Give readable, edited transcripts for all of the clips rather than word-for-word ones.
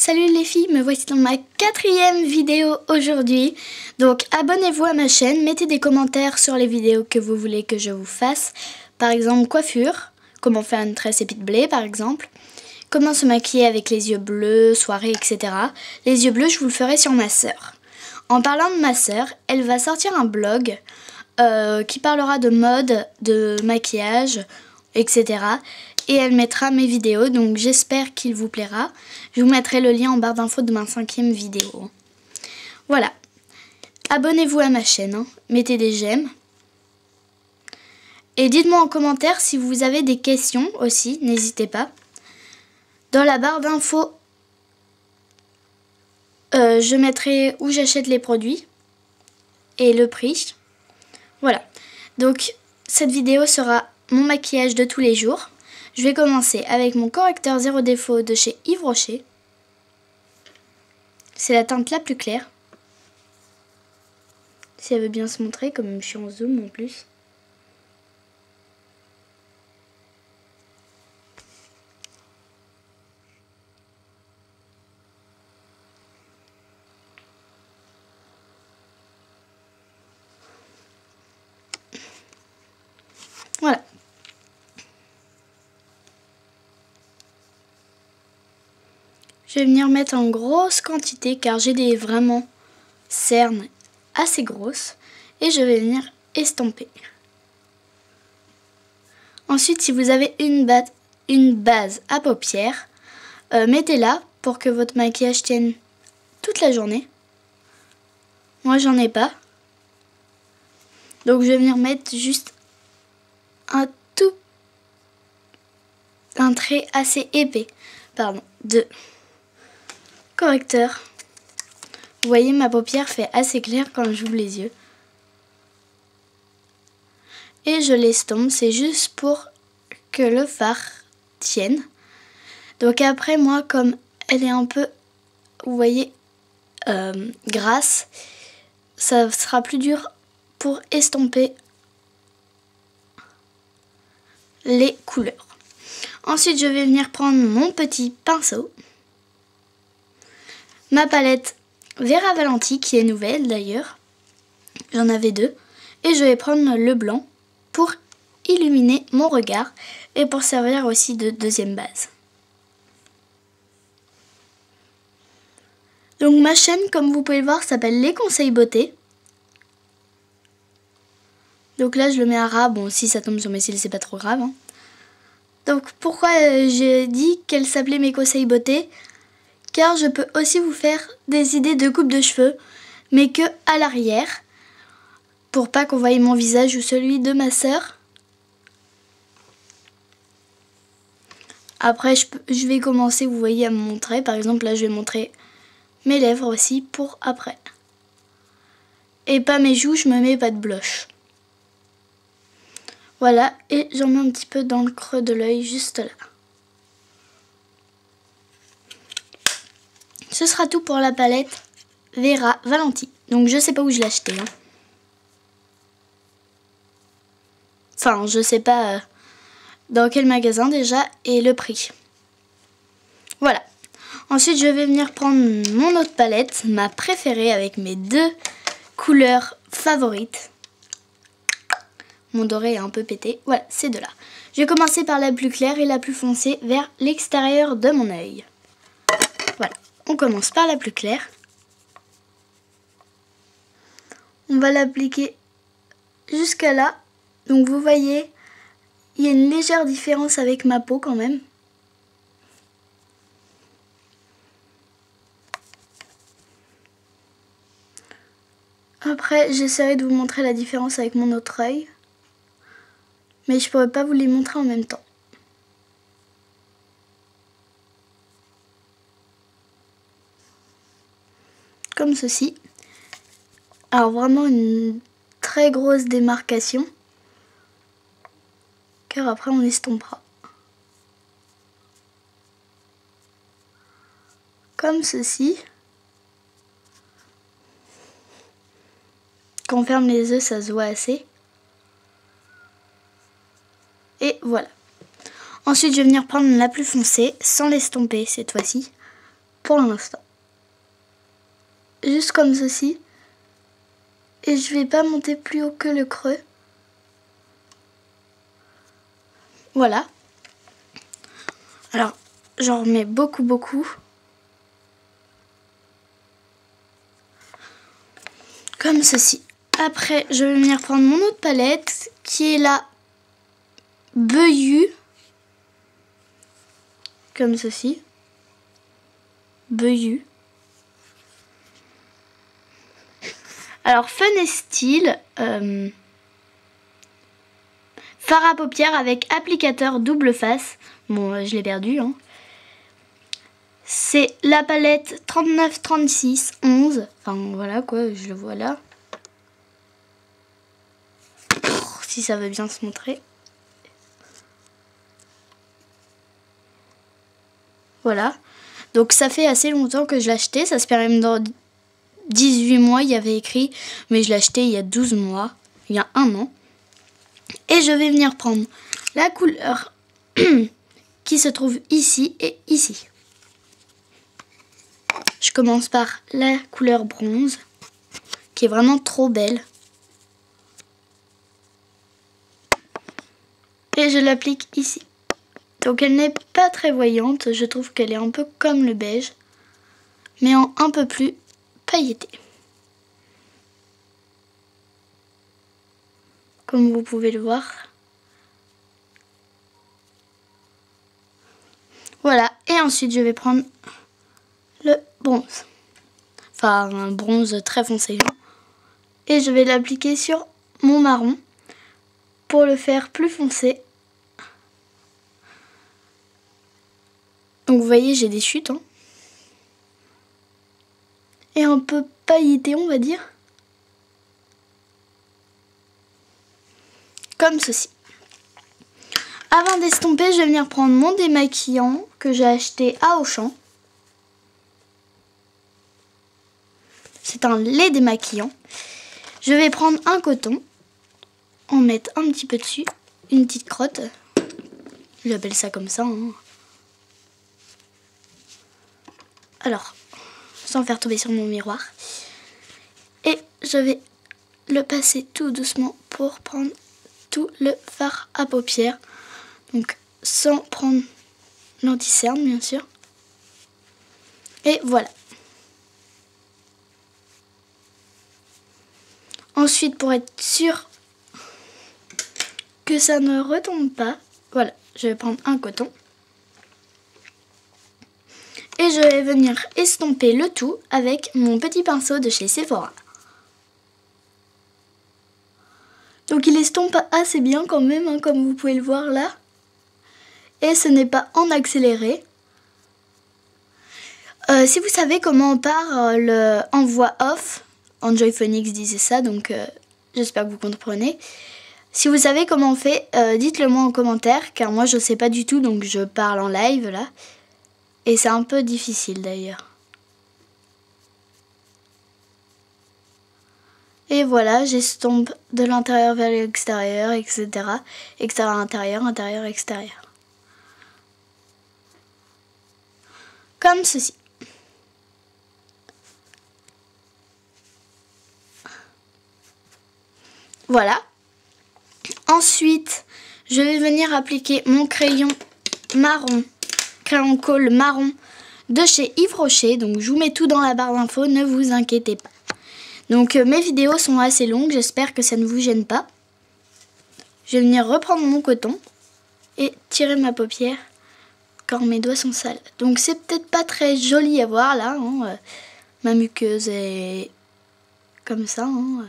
Salut les filles, me voici dans ma 4e vidéo aujourd'hui. Donc abonnez-vous à ma chaîne, mettez des commentaires sur les vidéos que vous voulez que je vous fasse. Par exemple coiffure, comment faire une tresse épi de blé par exemple. Comment se maquiller avec les yeux bleus, soirée, etc. Les yeux bleus, je vous le ferai sur ma sœur. En parlant de ma sœur, elle va sortir un blog qui parlera de mode, de maquillage, etc. Et elle mettra mes vidéos, donc j'espère qu'il vous plaira. Je vous mettrai le lien en barre d'infos de ma 5e vidéo. Voilà. Abonnez-vous à ma chaîne, hein. Mettez des j'aime. Et dites-moi en commentaire si vous avez des questions aussi, n'hésitez pas. Dans la barre d'infos, je mettrai où j'achète les produits et le prix. Voilà. Donc cette vidéo sera mon maquillage de tous les jours. Je vais commencer avec mon correcteur zéro défaut de chez Yves Rocher. C'est la teinte la plus claire. Si elle veut bien se montrer, comme je suis en zoom en plus. Voilà. Je vais venir mettre en grosse quantité car j'ai des vraiment cernes assez grosses. Et je vais venir estomper. Ensuite, si vous avez une base à paupières, mettez-la pour que votre maquillage tienne toute la journée. Moi, j'en ai pas. Donc, je vais venir mettre juste un trait assez épais, de correcteur. Vous voyez, ma paupière fait assez clair quand j'ouvre les yeux. Et je l'estompe, c'est juste pour que le fard tienne. Donc après, moi, comme elle est un peu, vous voyez, grasse, ça sera plus dur pour estomper les couleurs. Ensuite, je vais venir prendre mon petit pinceau, ma palette Vera Valenti qui est nouvelle d'ailleurs, j'en avais 2, et je vais prendre le blanc pour illuminer mon regard et pour servir aussi de deuxième base. Donc ma chaîne, comme vous pouvez le voir, s'appelle Les Conseils Beauté. Donc là je le mets à ras, bon si ça tombe sur mes cils c'est pas trop grave, hein. Donc pourquoi j'ai dit qu'elle s'appelait Mes Conseils Beauté? Car je peux aussi vous faire des idées de coupe de cheveux, mais que à l'arrière, pour pas qu'on voie mon visage ou celui de ma sœur. Après je vais commencer, vous voyez, à me montrer. Par exemple là je vais montrer mes lèvres aussi pour après. Et pas mes joues, je me mets pas de blush. Voilà, et j'en mets un petit peu dans le creux de l'œil, juste là. Ce sera tout pour la palette Vera Valenti. Donc je sais pas où je l'ai acheté, hein. Enfin, je sais pas dans quel magasin déjà et le prix. Voilà. Ensuite, je vais venir prendre mon autre palette, ma préférée avec mes 2 couleurs favorites. Mon doré est un peu pété. Voilà, ces 2 là. Je vais commencer par la plus claire et la plus foncée vers l'extérieur de mon œil. Voilà. On commence par la plus claire. On va l'appliquer jusqu'à là. Donc vous voyez, il y a une légère différence avec ma peau quand même. Après, j'essaierai de vous montrer la différence avec mon autre œil. Mais je ne pourrais pas vous les montrer en même temps. Comme ceci. Alors vraiment une très grosse démarcation. Car après on estompera. Comme ceci. Quand on ferme les yeux, ça se voit assez. Et voilà. Ensuite, je vais venir prendre la plus foncée, sans l'estomper cette fois-ci, pour l'instant. Juste comme ceci. Et je vais pas monter plus haut que le creux. Voilà. Alors, j'en remets beaucoup. Comme ceci. Après, je vais venir prendre mon autre palette qui est la Beuyu. Comme ceci. Beuyu. Alors, Fun et Style. Fard à paupières avec applicateur double face. Bon, je l'ai perdu. Hein. C'est la palette 39, 36, 11. Enfin, voilà quoi, je le vois là. Si ça veut bien se montrer. Voilà. Donc ça fait assez longtemps que je l'ai acheté. Ça se perd même dans 18 mois, il y avait écrit. Mais je l'ai acheté il y a 12 mois. Il y a 1 an. Et je vais venir prendre la couleur qui se trouve ici et ici. Je commence par la couleur bronze, qui est vraiment trop belle. Et je l'applique ici. Donc elle n'est pas très voyante, je trouve qu'elle est un peu comme le beige, mais en un peu plus pailleté. Comme vous pouvez le voir. Voilà, et ensuite je vais prendre le bronze. Enfin, un bronze très foncé. Et je vais l'appliquer sur mon marron pour le faire plus foncé. Donc vous voyez, j'ai des chutes. Hein. Et un peu pailleté, on va dire. Comme ceci. Avant d'estomper, je vais venir prendre mon démaquillant que j'ai acheté à Auchan. C'est un lait démaquillant. Je vais prendre un coton, en mettre un petit peu dessus, une petite crotte. J'appelle ça comme ça. Hein. Alors, sans faire tomber sur mon miroir. Et je vais le passer tout doucement pour prendre tout le fard à paupières. Donc, sans prendre l'anti-cerne, bien sûr. Et voilà. Ensuite, pour être sûr que ça ne retombe pas, voilà, je vais prendre un coton. Et je vais venir estomper le tout avec mon petit pinceau de chez Sephora. Donc il estompe assez bien quand même, hein, comme vous pouvez le voir là. Et ce n'est pas en accéléré. Si vous savez comment on parle en voix off, Enjoy Phonics disait ça, donc j'espère que vous comprenez. Si vous savez comment on fait, dites-le moi en commentaire, car moi je sais pas du tout, donc je parle en live là. Et c'est un peu difficile d'ailleurs. Et voilà, j'estompe de l'intérieur vers l'extérieur, etc. Extérieur, intérieur, intérieur, extérieur. Comme ceci. Voilà. Ensuite, je vais venir appliquer mon crayon marron, crayon colle marron de chez Yves Rocher. Donc je vous mets tout dans la barre d'infos, ne vous inquiétez pas. Donc mes vidéos sont assez longues, j'espère que ça ne vous gêne pas. Je vais venir reprendre mon coton et tirer ma paupière quand mes doigts sont sales. Donc c'est peut-être pas très joli à voir là, hein. Ma muqueuse est comme ça. Hein.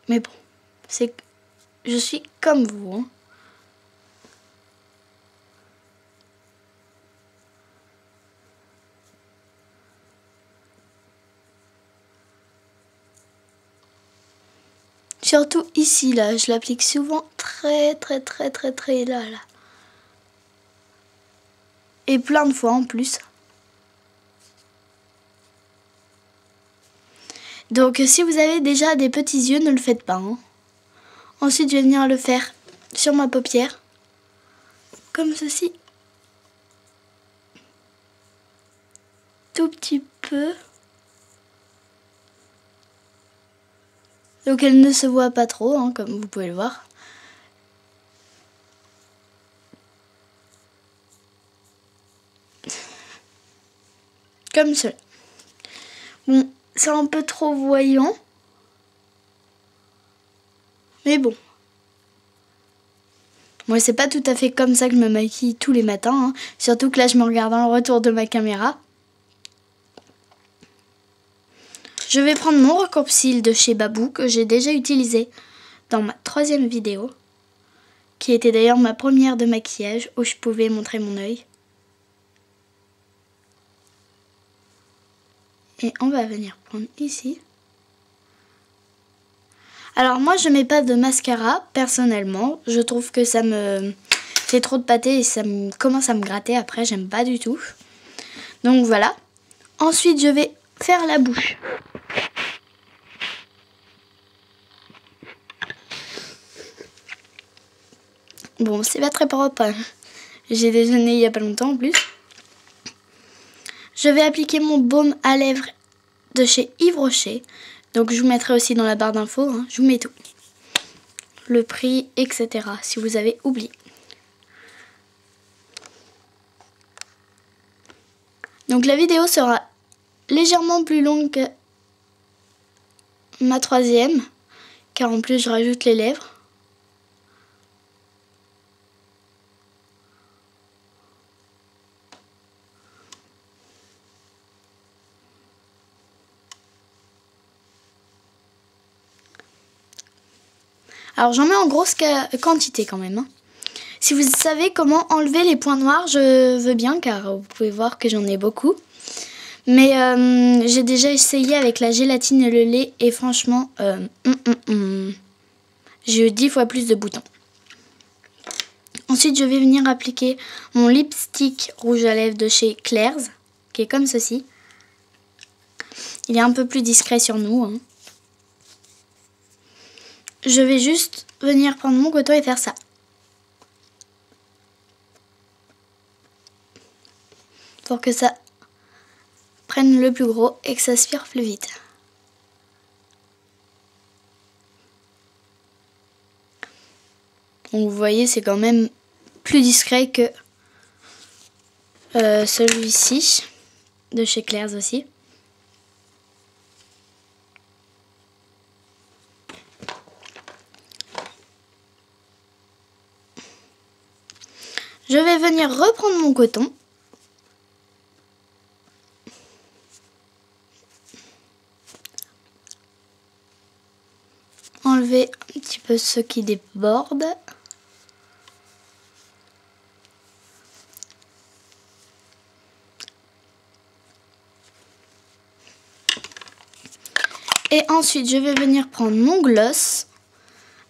Mais bon, je suis comme vous. Hein. Surtout ici, là, je l'applique souvent très là. Et plein de fois en plus. Donc si vous avez déjà des petits yeux, ne le faites pas. Hein. Ensuite, je vais venir le faire sur ma paupière. Comme ceci. tout petit peu. Donc elle ne se voit pas trop, hein, comme vous pouvez le voir. Comme cela. Bon, c'est un peu trop voyant. Mais bon. Moi, c'est pas tout à fait comme ça que je me maquille tous les matins. Hein. Surtout que là, je me regarde dans le retour de ma caméra. Je vais prendre mon recours-cils de chez Babou que j'ai déjà utilisé dans ma 3e vidéo. Qui était d'ailleurs ma première de maquillage où je pouvais montrer mon œil. Et on va venir prendre ici. Alors moi je mets pas de mascara personnellement. Je trouve que ça me fait trop de pâté et ça commence à me gratter après. J'aime pas du tout. Donc voilà. Ensuite je vais faire la bouche. Bon, c'est pas très propre. Hein. J'ai déjeuné il y a pas longtemps en plus. Je vais appliquer mon baume à lèvres de chez Yves Rocher. Donc je vous mettrai aussi dans la barre d'infos. Hein. Je vous mets tout. Le prix, etc. Si vous avez oublié. Donc la vidéo sera légèrement plus longue que ma 3e. Car en plus je rajoute les lèvres. Alors j'en mets en grosse quantité quand même. Hein. Si vous savez comment enlever les points noirs, je veux bien car vous pouvez voir que j'en ai beaucoup. Mais j'ai déjà essayé avec la gélatine et le lait et franchement, j'ai eu 10 fois plus de boutons. Ensuite je vais venir appliquer mon lipstick rouge à lèvres de chez Claire's, qui est comme ceci. Il est un peu plus discret sur nous. Hein. Je vais juste venir prendre mon coton et faire ça. Pour que ça prenne le plus gros et que ça aspire plus vite. Donc vous voyez, c'est quand même plus discret que celui-ci, de chez Claire's aussi. Je vais venir reprendre mon coton. Enlever un petit peu ce qui déborde. Et ensuite, je vais venir prendre mon gloss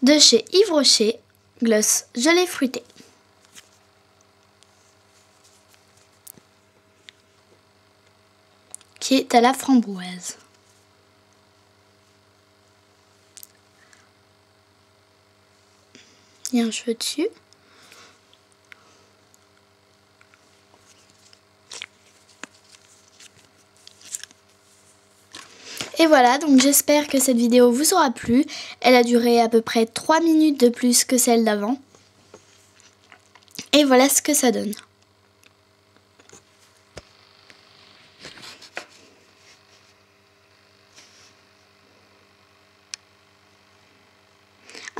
de chez Yves Rocher, gloss gelée fruitée. Qui est à la framboise. Il y a un cheveu dessus. Et voilà, donc j'espère que cette vidéo vous aura plu. Elle a duré à peu près 3 minutes de plus que celle d'avant. Et voilà ce que ça donne.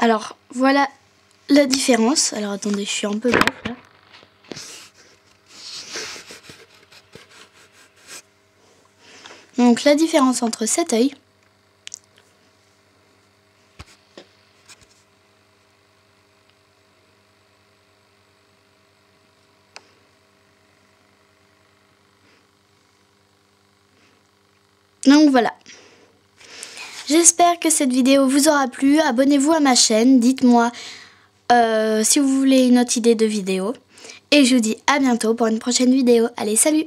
Alors, voilà la différence. Alors, attendez, je suis un peu bref là. Donc, la différence entre cet œil donc voilà. J'espère que cette vidéo vous aura plu. Abonnez-vous à ma chaîne. Dites-moi si vous voulez une autre idée de vidéo. Et je vous dis à bientôt pour une prochaine vidéo. Allez, salut!